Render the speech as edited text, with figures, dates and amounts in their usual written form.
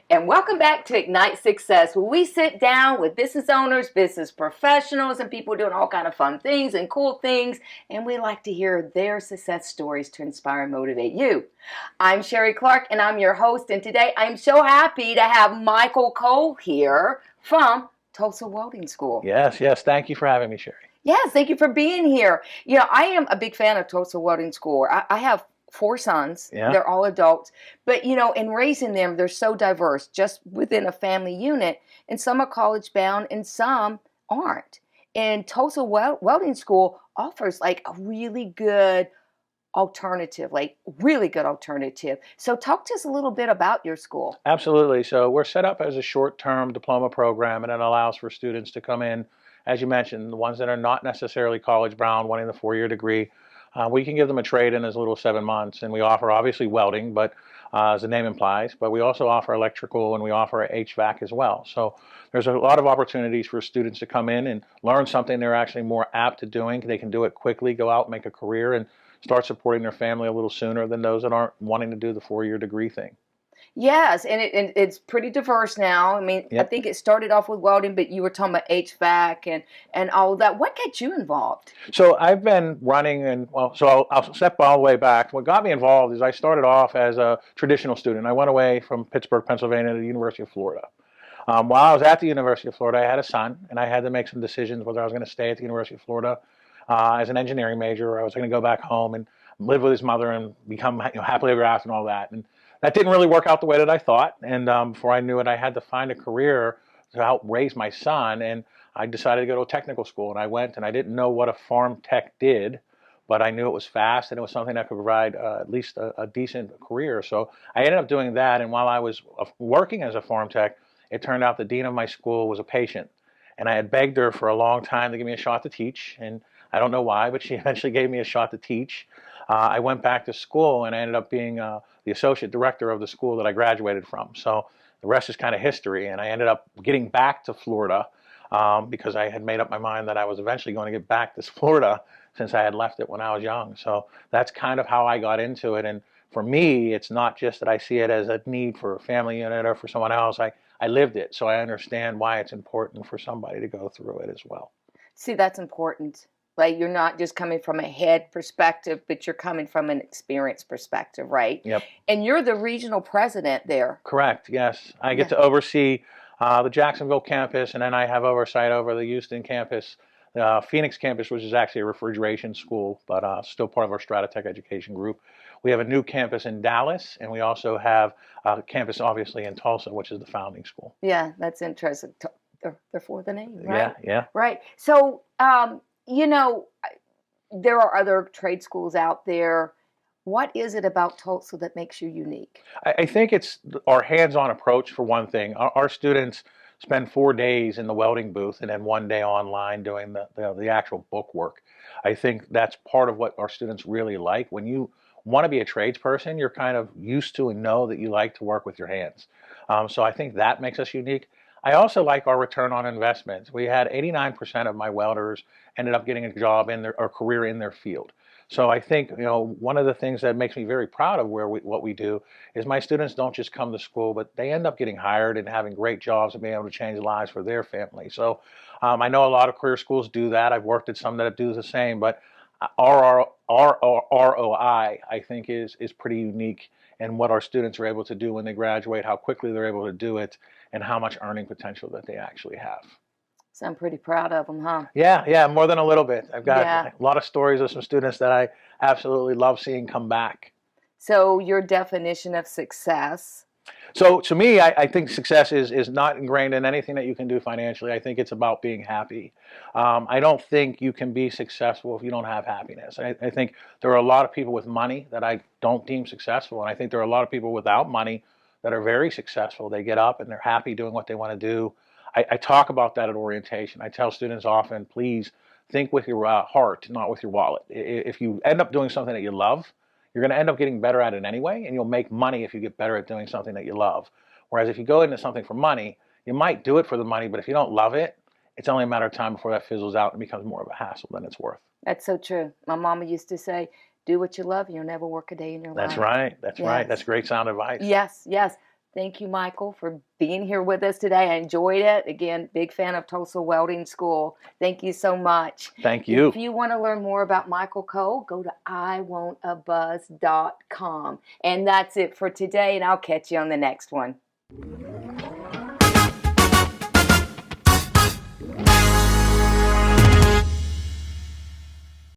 And welcome back to Ignite Success, where we sit down with business owners, business professionals, and people doing all kind of fun things and cool things. And we like to hear their success stories to inspire and motivate you. I'm Sherrie Clark, and I'm your host. And today I'm so happy to have Micheal Cole here from Tulsa Welding School. Yes. Thank you for having me, Sherrie. Yes, thank you for being here. You know, I am a big fan of Tulsa Welding School. I have 4 sons. Yeah. They're all adults. But, you know, in raising them, they're so diverse just within a family unit. And some are college bound and some aren't. And Tulsa Welding School offers like a really good alternative. So talk to us a little bit about your school. Absolutely. So we're set up as a short-term diploma program, and it allows for students to come in, as you mentioned, the ones that are not necessarily college bound, wanting the 4-year degree. We can give them a trade in as little as 7 months, and we offer obviously welding, but as the name implies, but we also offer electrical and we offer HVAC as well. So there's a lot of opportunities for students to come in and learn something they're actually more apt to doing. They can do it quickly, go out, make a career, and start supporting their family a little sooner than those that aren't wanting to do the 4-year degree thing. Yes, and it's pretty diverse now. I mean, Yep. I think it started off with welding, but you were talking about HVAC and all of that. What got you involved? So I've been running, and I'll step all the way back. What got me involved is I started off as a traditional student. I went away from Pittsburgh, Pennsylvania to the University of Florida. While I was at the University of Florida, I had a son, and I had to make some decisions whether I was going to stay at the University of Florida as an engineering major, or I was going to go back home and live with his mother and become happily ever after and all that. And that didn't really work out the way that I thought. And before I knew it, I had to find a career to help raise my son. And I decided to go to a technical school. And I went, and I didn't know what a farm tech did, but I knew it was fast and it was something that could provide at least a decent career. So I ended up doing that. And while I was working as a farm tech, it turned out the dean of my school was a patient. And I had begged her for a long time to give me a shot to teach. And I don't know why, but she eventually gave me a shot to teach. I went back to school and I ended up being the associate director of the school that I graduated from. So the rest is kind of history. And I ended up getting back to Florida because I had made up my mind that I was eventually going to get back to Florida since I had left it when I was young. So that's kind of how I got into it. And for me, it's not just that I see it as a need for a family unit or for someone else. I lived it, so I understand why it's important for somebody to go through it as well. See, that's important. Like, you're not just coming from a head perspective, but you're coming from an experience perspective, right? Yep. And you're the regional president there. Correct, yes. I get to oversee the Jacksonville campus, and then I have oversight over the Houston campus, the Phoenix campus, which is actually a refrigeration school, but still part of our Stratotech education group. We have a new campus in Dallas, and we also have a campus, obviously, in Tulsa, which is the founding school. Yeah, that's interesting. Therefore the name, right? Yeah. Right. So, you know, there are other trade schools out there. What is it about Tulsa that makes you unique? I think it's our hands-on approach, for one thing. Our students spend 4 days in the welding booth and then 1 day online doing the actual book work. I think that's part of what our students really like. When you want to be a tradesperson, you're kind of used to and know that you like to work with your hands. So I think that makes us unique. I also like our return on investment. We had 89% of my welders ended up getting a job in or career in their field. So I think, one of the things that makes me very proud of what we do is my students don't just come to school, but they end up getting hired and having great jobs and being able to change lives for their family. So I know a lot of career schools do that. I've worked at some that do the same, but our ROI, I think, is pretty unique in what our students are able to do when they graduate, how quickly they're able to do it, and how much earning potential that they actually have. So I'm pretty proud of them, huh? Yeah, more than a little bit. I've got Yeah. a lot of stories of some students that I absolutely love seeing come back. So your definition of success? So to me, I think success is not ingrained in anything that you can do financially. I think it's about being happy. I don't think you can be successful if you don't have happiness. I think there are a lot of people with money that I don't deem successful, and I think there are a lot of people without money that are very successful. They get up and they're happy doing what they want to do. I talk about that at orientation. I tell students often, please think with your heart, not with your wallet. If you end up doing something that you love, you're going to end up getting better at it anyway, and you'll make money if you get better at doing something that you love. Whereas if you go into something for money, you might do it for the money, but if you don't love it, it's only a matter of time before that fizzles out and becomes more of a hassle than it's worth. That's so true. My mama used to say, do what you love, and you'll never work a day in your life. That's right. That's right. Yes. That's great sound advice. Yes. Thank you, Micheal, for being here with us today. I enjoyed it. Again, big fan of Tulsa Welding School. Thank you so much. Thank you. If you want to learn more about Micheal Cole, go to iwantabuzz.com. And that's it for today, and I'll catch you on the next one.